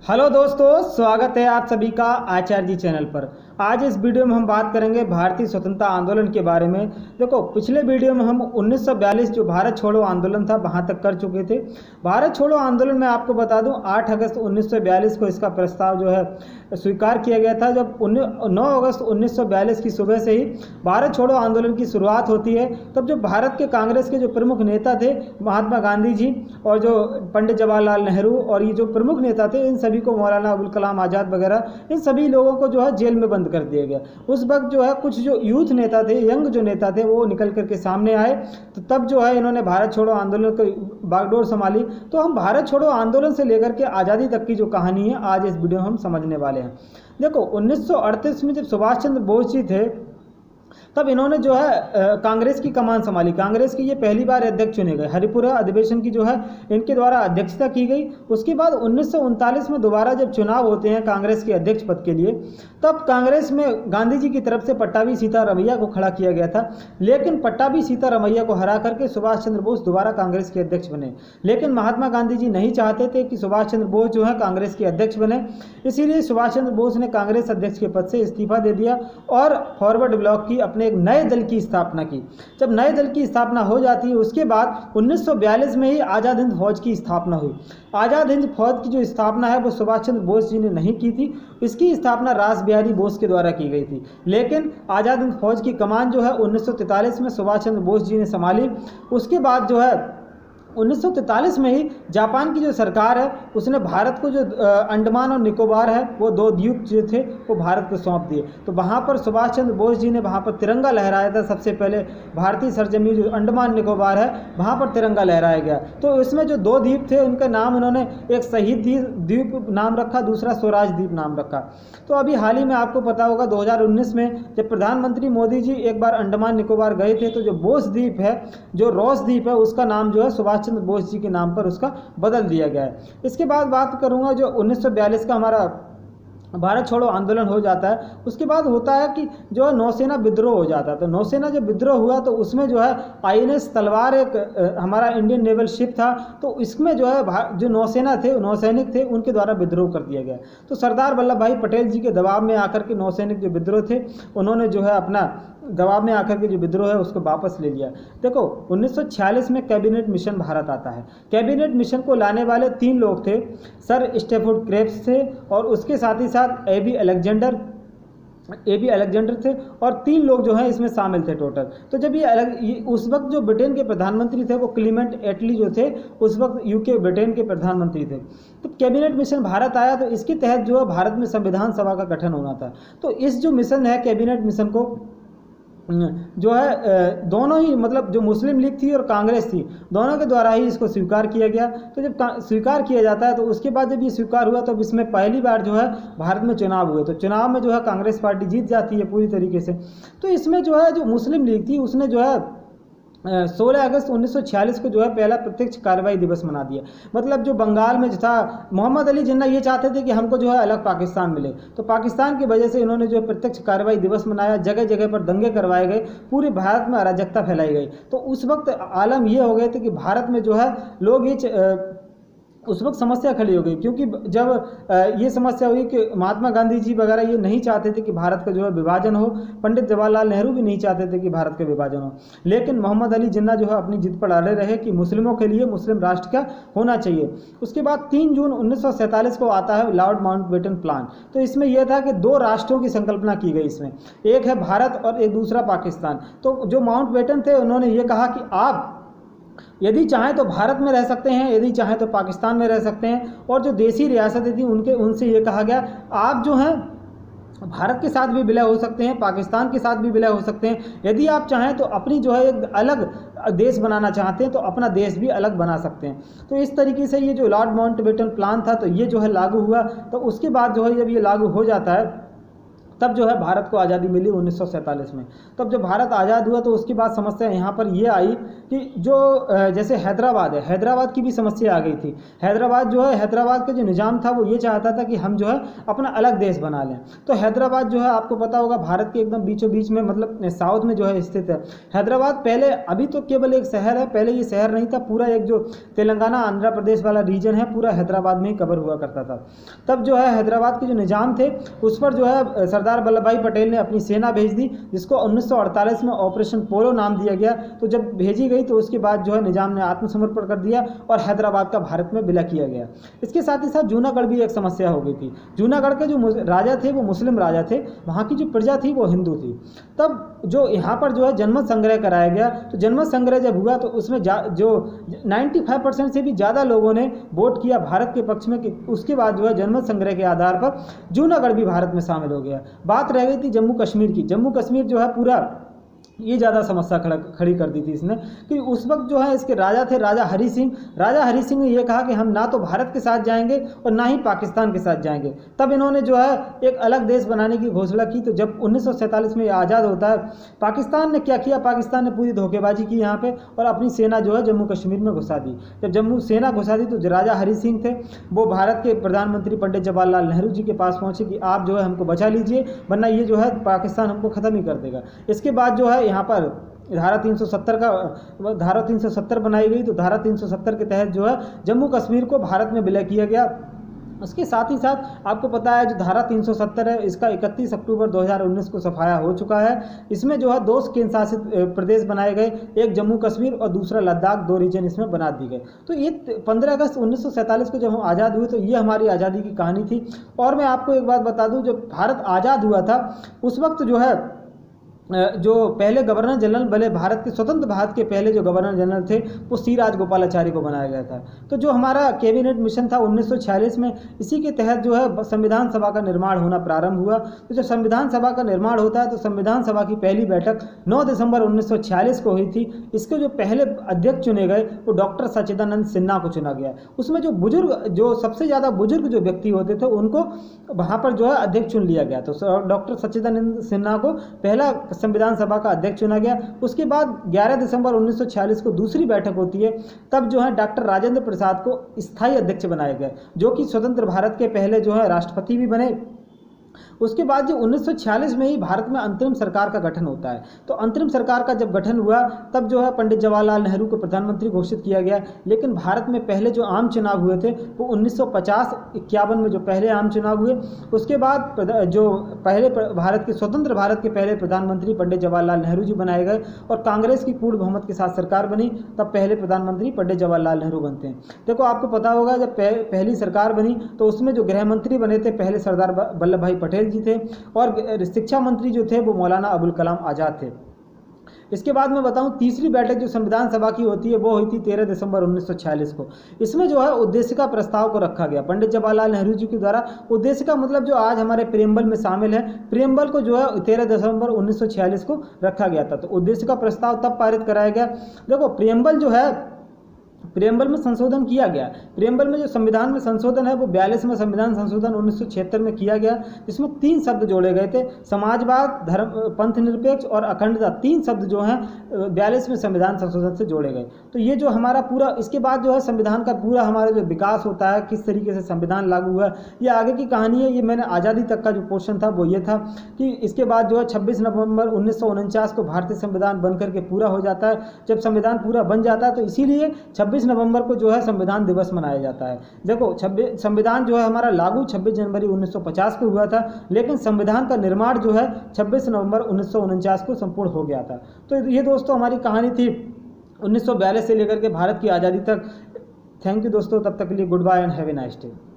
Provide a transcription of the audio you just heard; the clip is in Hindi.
हेलो दोस्तों, स्वागत है आप सभी का आचार्य जी चैनल पर। आज इस वीडियो में हम बात करेंगे भारतीय स्वतंत्रता आंदोलन के बारे में। देखो, पिछले वीडियो में हम 1942 जो भारत छोड़ो आंदोलन था वहां तक कर चुके थे। भारत छोड़ो आंदोलन में आपको बता दूं 8 अगस्त 1942 को इसका प्रस्ताव जो है स्वीकार किया गया था। जब 9 अगस्त 1942 की सुबह से ही भारत छोड़ो आंदोलन की शुरुआत होती है, तब जो भारत के कांग्रेस के जो प्रमुख नेता थे महात्मा गांधी जी और जो पंडित जवाहरलाल नेहरू और ये जो प्रमुख नेता थे, इन सभी को मौलाना अबुल कलाम आज़ाद वगैरह, इन सभी लोगों को जो है जेल में बंद कर दिया गया। उस वक्त जो है कुछ जो यूथ नेता थे, यंग जो नेता थे, वो निकल करके सामने आए। तो तब जो है इन्होंने भारत छोड़ो आंदोलन की बागडोर संभाली। तो हम भारत छोड़ो आंदोलन से लेकर के आज़ादी तक की जो कहानी है आज इस वीडियो में हम समझने वाले हैं। देखो, 1938 में जब सुभाष चंद्र बोस जी थे, तब इन्होंने जो है कांग्रेस की कमान संभाली। कांग्रेस की ये पहली बार अध्यक्ष चुने गए। हरिपुरा अधिवेशन की जो है इनके द्वारा अध्यक्षता की गई। उसके बाद 1939 में दोबारा जब चुनाव होते हैं कांग्रेस के अध्यक्ष पद के लिए, तब कांग्रेस में गांधी जी की तरफ से पट्टाभी सीतारमैया को खड़ा किया गया था। लेकिन पट्टाभी सीतारमैया को हरा करके सुभाष चंद्र बोस दोबारा कांग्रेस के अध्यक्ष बने। लेकिन महात्मा गांधी जी नहीं चाहते थे कि सुभाष चंद्र बोस जो है कांग्रेस के अध्यक्ष बने। इसीलिए सुभाष चंद्र बोस ने कांग्रेस अध्यक्ष के पद से इस्तीफा दे दिया और फॉरवर्ड ब्लॉक की अपने एक नए दल की स्थापना की। जब नए दल की स्थापना हो जाती है, उसके बाद 1942 में ही आज़ाद हिंद फौज की स्थापना हुई। आज़ाद हिंद फौज की जो स्थापना है वो सुभाष चंद्र बोस जी ने नहीं की थी। इसकी स्थापना रास बिहारी बोस के द्वारा की गई थी। लेकिन आज़ाद हिंद फौज की कमान जो है 1943 में सुभाष चंद्र बोस जी ने संभाली। उसके बाद जो है 1943 में ही जापान की जो सरकार है उसने भारत को जो अंडमान और निकोबार है, वो 2 द्वीप जो थे वो भारत को सौंप दिए। तो वहाँ पर सुभाष चंद्र बोस जी ने वहाँ पर तिरंगा लहराया था। सबसे पहले भारतीय सरजमी जो अंडमान निकोबार है वहाँ पर तिरंगा लहराया गया। तो इसमें जो 2 द्वीप थे उनका नाम उन्होंने, एक शहीद द्वीप नाम रखा, दूसरा स्वराज द्वीप नाम रखा। तो अभी हाल ही में आपको पता होगा 2019 में जब प्रधानमंत्री मोदी जी एक बार अंडमान निकोबार गए थे, तो जो बोस द्वीप है, जो रॉस द्वीप है, उसका नाम जो है सुभाष चंद्र बोस जी के नाम पर उसका बदल दिया गया है। इसके बाद बात करूंगा जो 1942 का हमारा भारत छोड़ो आंदोलन हो जाता है। उसके बाद होता है कि जो है नौसेना विद्रोह हो जाता है। तो नौसेना जब विद्रोह हुआ तो उसमें जो है INS तलवार एक हमारा इंडियन नेवल शिप था, तो इसमें जो है जो नौसेना थे, नौसैनिक थे, उनके द्वारा विद्रोह कर दिया गया। तो सरदार वल्लभ भाई पटेल जी के दबाव में आकर के नौसैनिक जो विद्रोह थे उन्होंने जो है अपना दबाव में आकर के जो विद्रोह है उसको वापस ले लिया। देखो, 1946 में कैबिनेट मिशन भारत आता है। कैबिनेट मिशन को लाने वाले 3 लोग थे। सर स्टेफोर्ड क्रेब्स थे और उसके साथ ही साथ एबी अलेक्जेंडर थे और 3 लोग जो हैं इसमें शामिल थे टोटल। तो जब ये उस वक्त जो ब्रिटेन के प्रधानमंत्री थे वो क्लीमेंट एटली जो थे, उस वक्त UK ब्रिटेन के प्रधानमंत्री थे। तो कैबिनेट मिशन भारत आया, तो इसके तहत जो है भारत में संविधान सभा का गठन होना था। तो इस जो मिशन है कैबिनेट मिशन को जो है दोनों ही, मतलब जो मुस्लिम लीग थी और कांग्रेस थी, दोनों के द्वारा ही इसको स्वीकार किया गया। तो जब स्वीकार किया जाता है तो उसके बाद जब ये स्वीकार हुआ तो इसमें पहली बार जो है भारत में चुनाव हुए। तो चुनाव में जो है कांग्रेस पार्टी जीत जाती है पूरी तरीके से। तो इसमें जो है जो मुस्लिम लीग थी उसने जो है 16 अगस्त 1946 को जो है पहला प्रत्यक्ष कार्रवाई दिवस मना दिया। मतलब जो बंगाल में जो था, मोहम्मद अली जिन्ना ये चाहते थे कि हमको जो है अलग पाकिस्तान मिले, तो पाकिस्तान की वजह से इन्होंने जो है प्रत्यक्ष कार्रवाई दिवस मनाया। जगह जगह पर दंगे करवाए गए, पूरे भारत में अराजकता फैलाई गई। तो उस वक्त आलम ये हो गए थे कि भारत में जो है लोग ये उस वक्त समस्या खड़ी हो गई, क्योंकि जब ये समस्या हुई कि महात्मा गांधी जी वगैरह ये नहीं चाहते थे कि भारत का जो है विभाजन हो, पंडित जवाहरलाल नेहरू भी नहीं चाहते थे कि भारत का विभाजन हो। लेकिन मोहम्मद अली जिन्ना जो है अपनी जिद पर अड़े रहे कि मुस्लिमों के लिए मुस्लिम राष्ट्र का होना चाहिए। उसके बाद 3 जून 1947 को आता है लॉर्ड माउंटबेटन प्लान। तो इसमें यह था कि 2 राष्ट्रों की संकल्पना की गई। इसमें एक है भारत और एक दूसरा पाकिस्तान। तो जो माउंटबेटन थे उन्होंने ये कहा कि आप यदि चाहें तो भारत में रह सकते हैं, यदि चाहें तो पाकिस्तान में रह सकते हैं। और जो देसी रियासतें थी उनसे ये कहा गया, आप जो हैं भारत के साथ भी विलय हो सकते हैं, पाकिस्तान के साथ भी विलय हो सकते हैं। यदि आप चाहें तो अपनी जो है एक अलग देश बनाना चाहते हैं तो अपना देश भी अलग बना सकते हैं। तो इस तरीके से ये जो लॉर्ड माउंटबेटन प्लान था तो ये जो है लागू हुआ। तो उसके बाद जो है जब ये लागू हो जाता है तब जो है भारत को आज़ादी मिली 1947 में। तब जब भारत आज़ाद हुआ तो उसके बाद समस्या यहाँ पर ये आई कि जो जैसे हैदराबाद है, हैदराबाद की भी समस्या आ गई थी। हैदराबाद जो है, हैदराबाद का जो निज़ाम था वो ये चाहता था कि हम जो है अपना अलग देश बना लें। तो हैदराबाद जो है आपको पता होगा भारत के एकदम बीचों बीच में, मतलब साउथ में जो है स्थित है। हैदराबाद पहले, अभी तो केवल एक शहर है, पहले ये शहर नहीं था, पूरा एक जो तेलंगाना आंध्र प्रदेश वाला रीजन है पूरा हैदराबाद में ही कवर हुआ करता था। तब जो है हैदराबाद के जो निज़ाम थे उस पर जो है सरदार वल्लभ भाई पटेल ने अपनी सेना भेज दी, जिसको 1948 में ऑपरेशन पोलो नाम दिया गया। तो जब भेजी गई तो उसके बाद जो है निज़ाम ने आत्मसमर्पण कर दिया और हैदराबाद का भारत में विलय किया गया। इसके साथ ही साथ जूनागढ़ भी एक समस्या हो गई थी। जूनागढ़ के जो राजा थे वो मुस्लिम राजा थे, वहाँ की जो प्रजा थी वो हिंदू थी। तब जो यहाँ पर जो है जनमत संग्रह कराया गया, तो जनमत संग्रह जब हुआ तो उसमें जो 95% से भी ज़्यादा लोगों ने वोट किया भारत के पक्ष में कि उसके बाद जो है जनमत संग्रह के आधार पर जूनागढ़ भी भारत में शामिल हो गया। बात रह गई थी जम्मू कश्मीर की। जम्मू कश्मीर जो है पूरा ये ज़्यादा समस्या खड़ी कर दी थी इसने, कि उस वक्त जो है इसके राजा थे राजा हरि सिंह। राजा हरि सिंह ने यह कहा कि हम ना तो भारत के साथ जाएंगे और ना ही पाकिस्तान के साथ जाएंगे। तब इन्होंने जो है एक अलग देश बनाने की घोषणा की। तो जब 1947 में आज़ाद होता है, पाकिस्तान ने क्या किया, पाकिस्तान ने पूरी धोखेबाजी की यहाँ पे और अपनी सेना जो है जम्मू कश्मीर में घुसा दी। जब जम्मू सेना घुसा दी तो राजा हरि सिंह थे, वो भारत के प्रधानमंत्री पंडित जवाहरलाल नेहरू जी के पास पहुँचे कि आप जो है हमको बचा लीजिए, वरना ये जो है पाकिस्तान हमको ख़त्म ही कर देगा। इसके बाद जो है यहाँ पर धारा 370 बनाई गई। तो धारा 370 के तहत जो है जम्मू कश्मीर को भारत में विलय किया गया। उसके साथ ही साथ आपको पता है जो धारा 370 है इसका 31 अक्टूबर 2019 को सफाया हो चुका है। इसमें जो है 2 केंद्र शासित प्रदेश बनाए गए, एक जम्मू कश्मीर और दूसरा लद्दाख, 2 रीजन इसमें बना दिए गए। तो ये 15 अगस्त 1947 को जब हम आज़ाद हुए तो ये हमारी आज़ादी की कहानी थी। और मैं आपको एक बात बता दूं, जब भारत आज़ाद हुआ था उस वक्त जो है जो पहले गवर्नर जनरल, भले भारत के स्वतंत्र भारत के पहले जो गवर्नर जनरल थे वो सी राजगोपालाचारी को बनाया गया था। तो जो हमारा कैबिनेट मिशन था 1946 में, इसी के तहत जो है संविधान सभा का निर्माण होना प्रारंभ हुआ। तो जब संविधान सभा का निर्माण होता है तो संविधान सभा की पहली बैठक 9 दिसंबर 1946 को हुई थी। इसके जो पहले अध्यक्ष चुने गए वो डॉक्टर सच्चिदानंद सिन्हा को चुना गया। उसमें जो बुजुर्ग, जो सबसे ज़्यादा बुजुर्ग जो व्यक्ति होते थे उनको वहाँ पर जो है अध्यक्ष चुन लिया गया। तो डॉक्टर सच्चिदानंद सिन्हा को पहला संविधान सभा का अध्यक्ष चुना गया। उसके बाद 11 दिसंबर 1946 को दूसरी बैठक होती है, तब जो है डॉक्टर राजेंद्र प्रसाद को स्थायी अध्यक्ष बनाया गया, जो कि स्वतंत्र भारत के पहले जो है राष्ट्रपति भी बने। उसके बाद जो 1946 में ही भारत में अंतरिम सरकार का गठन होता है। तो अंतरिम सरकार का जब गठन हुआ तब जो है पंडित जवाहरलाल नेहरू को प्रधानमंत्री घोषित किया गया। लेकिन भारत में पहले जो आम चुनाव हुए थे वो 1950-51 में जो पहले आम चुनाव हुए, उसके बाद जो पहले भारत के स्वतंत्र भारत के पहले प्रधानमंत्री पंडित जवाहरलाल नेहरू जी बनाए गए और कांग्रेस की पूर्ण बहुमत के साथ सरकार बनी। तब पहले प्रधानमंत्री पंडित जवाहरलाल नेहरू बनते हैं। देखो आपको पता होगा जब पहली सरकार बनी तो उसमें जो गृह मंत्री बने थे पहले सरदार वल्लभ भाई पटेल जी थे और शिक्षा मंत्री जो थे वो मौलाना अबुल कलाम आज़ाद थे। इसके बाद मैं बताऊं तीसरी बैठक जो संविधान सभा की होती है वो हुई थी 13 दिसंबर 1946 को। इसमें जो है उद्देशिका प्रस्ताव को रखा गया पंडित जवाहरलाल नेहरू जी के द्वारा। उद्देशिका मतलब जो आज हमारे प्रियम्बल में शामिल है, प्रियम्बल को जो है 13 दिसंबर 1946 को रखा गया था। तो उद्देशिका प्रस्ताव तब पारित कराया गया। देखो प्रियम्बल जो है, प्रियम्बल में संशोधन किया गया। प्रियम्बल में जो संविधान में संशोधन है वो 42वें संविधान संशोधन 1976 में किया गया, जिसमें 3 शब्द जोड़े गए थे, समाजवाद, धर्म, पंथ निरपेक्ष और अखंडता। 3 शब्द जो हैं 42वें संविधान संशोधन से जोड़े गए। तो ये जो हमारा पूरा, इसके बाद जो है संविधान का पूरा हमारा जो विकास होता है, किस तरीके से संविधान लागू हुआ, ये आगे की कहानी है। ये मैंने आज़ादी तक का जो पोर्शन था वो ये था कि इसके बाद जो है 26 नवंबर 1949 को भारतीय संविधान बन करके पूरा हो जाता है। जब संविधान पूरा बन जाता है तो इसीलिए 26 नवंबर को जो है संविधान दिवस मनाया जाता है। देखो संविधान जो है हमारा लागू 26 जनवरी 1950 को हुआ था, लेकिन संविधान का निर्माण जो है 26 नवंबर 1949 को संपूर्ण हो गया था। तो ये दोस्तों हमारी कहानी थी 1942 से लेकर के भारत की आज़ादी तक। थैंक यू दोस्तों, तब तक के लिए goodbye and have a nice day.